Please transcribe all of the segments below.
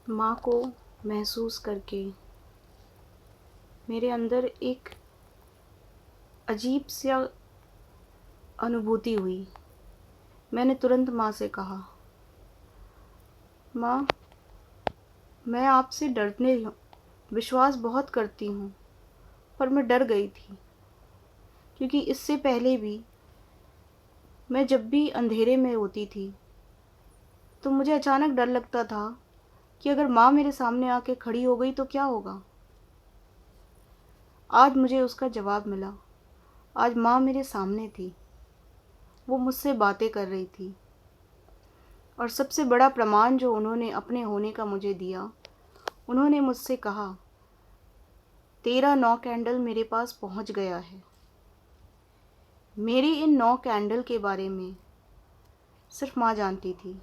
माँ को महसूस करके मेरे अंदर एक अजीब सा अनुभूति हुई। मैंने तुरंत माँ से कहा, माँ, मैं आपसे डरने विश्वास बहुत करती हूँ, पर मैं डर गई थी क्योंकि इससे पहले भी मैं जब भी अंधेरे में होती थी तो मुझे अचानक डर लगता था कि अगर माँ मेरे सामने आके खड़ी हो गई तो क्या होगा। आज मुझे उसका जवाब मिला। आज माँ मेरे सामने थी, वो मुझसे बातें कर रही थी और सबसे बड़ा प्रमाण जो उन्होंने अपने होने का मुझे दिया, उन्होंने मुझसे कहा, तेरा 9 कैंडल मेरे पास पहुंच गया है। मेरी इन 9 कैंडल के बारे में सिर्फ माँ जानती थी।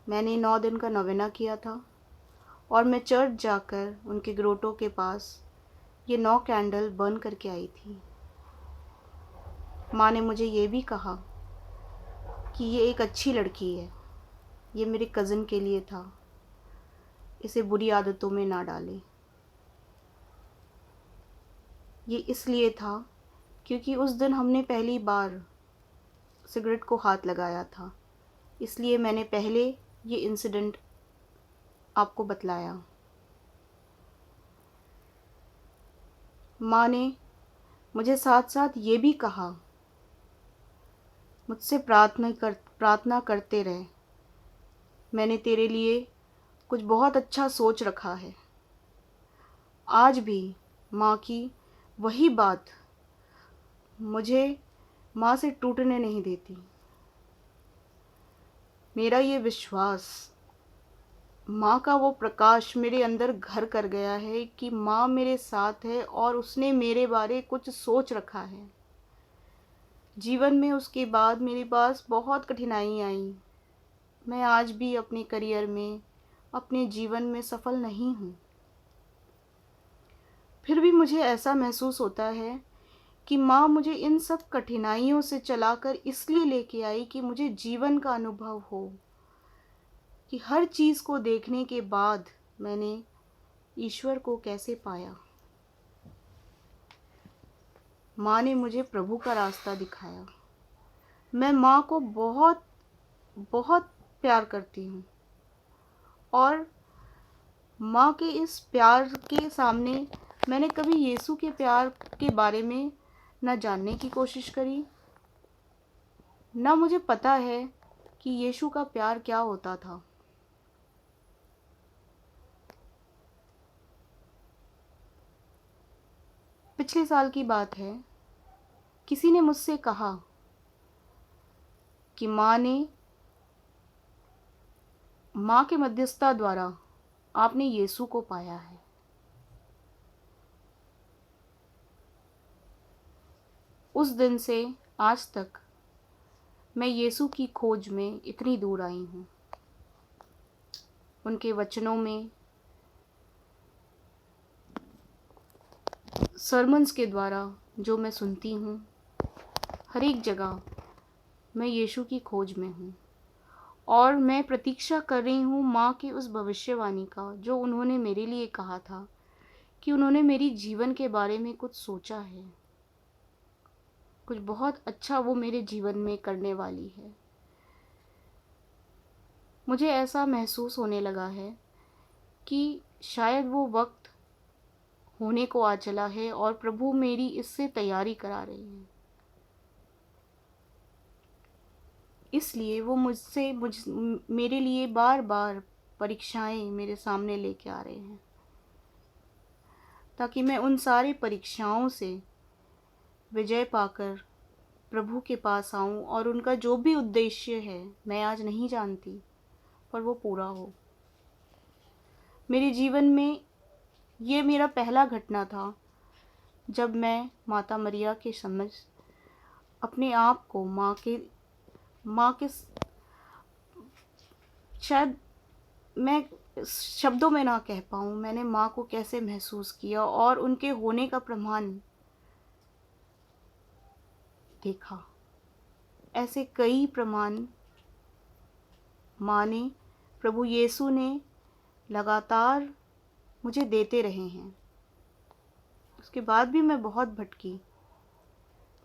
मैंने 9 दिन का नवेना किया था और मैं चर्च जाकर उनके ग्रोटो के पास ये 9 कैंडल बर्न करके आई थी। माँ ने मुझे ये भी कहा कि ये एक अच्छी लड़की है, ये मेरे कज़न के लिए था, इसे बुरी आदतों में ना डालें। ये इसलिए था क्योंकि उस दिन हमने पहली बार सिगरेट को हाथ लगाया था, इसलिए मैंने पहले ये इंसिडेंट आपको बतलाया। माँ ने मुझे साथ साथ ये भी कहा, मुझसे प्रार्थना करते रहे, मैंने तेरे लिए कुछ बहुत अच्छा सोच रखा है। आज भी माँ की वही बात मुझे माँ से टूटने नहीं देती। मेरा ये विश्वास, माँ का वो प्रकाश मेरे अंदर घर कर गया है कि माँ मेरे साथ है और उसने मेरे बारे कुछ सोच रखा है। जीवन में उसके बाद मेरे पास बहुत कठिनाई आई। मैं आज भी अपने करियर में, अपने जीवन में सफल नहीं हूँ। फिर भी मुझे ऐसा महसूस होता है कि माँ मुझे इन सब कठिनाइयों से चलाकर इसलिए लेके आई कि मुझे जीवन का अनुभव हो, कि हर चीज़ को देखने के बाद मैंने ईश्वर को कैसे पाया। माँ ने मुझे प्रभु का रास्ता दिखाया। मैं माँ को बहुत बहुत प्यार करती हूँ और माँ के इस प्यार के सामने मैंने कभी यीशु के प्यार के बारे में न जानने की कोशिश करी, न मुझे पता है कि यीशु का प्यार क्या होता था। पिछले साल की बात है, किसी ने मुझसे कहा कि माँ के मध्यस्थता द्वारा आपने यीशु को पाया है। उस दिन से आज तक मैं यीशु की खोज में इतनी दूर आई हूँ। उनके वचनों में, सरमन्स के द्वारा जो मैं सुनती हूँ, हर एक जगह मैं यीशु की खोज में हूँ और मैं प्रतीक्षा कर रही हूँ माँ की उस भविष्यवाणी का जो उन्होंने मेरे लिए कहा था कि उन्होंने मेरी जीवन के बारे में कुछ सोचा है, कुछ बहुत अच्छा वो मेरे जीवन में करने वाली है। मुझे ऐसा महसूस होने लगा है कि शायद वो वक्त होने को आ चला है और प्रभु मेरी इससे तैयारी करा रहे हैं। इसलिए वो मेरे लिए बार बार परीक्षाएं मेरे सामने लेके आ रहे हैं, ताकि मैं उन सारी परीक्षाओं से विजय पाकर प्रभु के पास आऊं और उनका जो भी उद्देश्य है, मैं आज नहीं जानती, पर वो पूरा हो। मेरे जीवन में ये मेरा पहला घटना था जब मैं माता मरिया के समझ अपने आप को माँ के शायद मैं शब्दों में ना कह पाऊँ, मैंने माँ को कैसे महसूस किया और उनके होने का प्रमाण देखा। ऐसे कई प्रमाण माँ ने, प्रभु यीशु ने लगातार मुझे देते रहे हैं। उसके बाद भी मैं बहुत भटकी,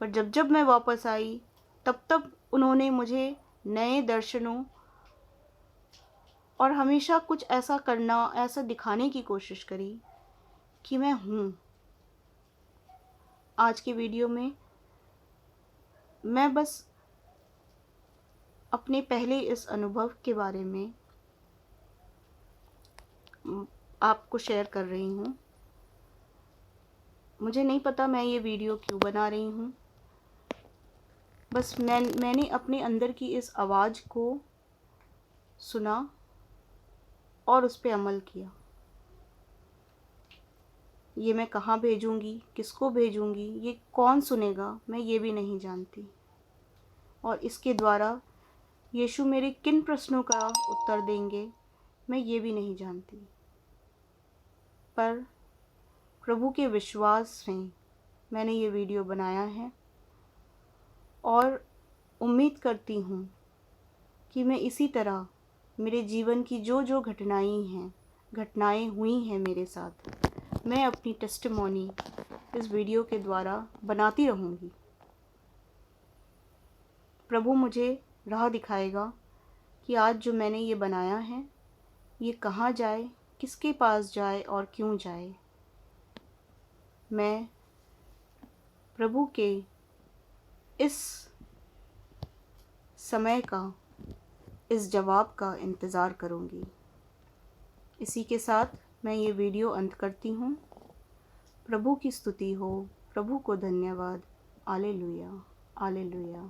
पर जब जब मैं वापस आई तब तब उन्होंने मुझे नए दर्शनों और हमेशा कुछ ऐसा करना, ऐसा दिखाने की कोशिश करी कि मैं हूँ। आज के वीडियो में मैं बस अपने पहले इस अनुभव के बारे में आपको शेयर कर रही हूँ। मुझे नहीं पता मैं ये वीडियो क्यों बना रही हूँ। बस मैंने अपने अंदर की इस आवाज़ को सुना और उस पर अमल किया। ये मैं कहाँ भेजूँगी, किसको भेजूँगी, ये कौन सुनेगा, मैं ये भी नहीं जानती। और इसके द्वारा यीशु मेरे किन प्रश्नों का उत्तर देंगे, मैं ये भी नहीं जानती। पर प्रभु के विश्वास में मैंने ये वीडियो बनाया है और उम्मीद करती हूँ कि मैं इसी तरह मेरे जीवन की जो जो घटनाएं हुई हैं मेरे साथ, मैं अपनी टेस्टिमोनी इस वीडियो के द्वारा बनाती रहूँगी। प्रभु मुझे राह दिखाएगा कि आज जो मैंने ये बनाया है ये कहाँ जाए, किसके पास जाए और क्यों जाए। मैं प्रभु के इस समय का, इस जवाब का इंतज़ार करूँगी। इसी के साथ मैं ये वीडियो अंत करती हूँ। प्रभु की स्तुति हो, प्रभु को धन्यवाद। Hallelujah, hallelujah.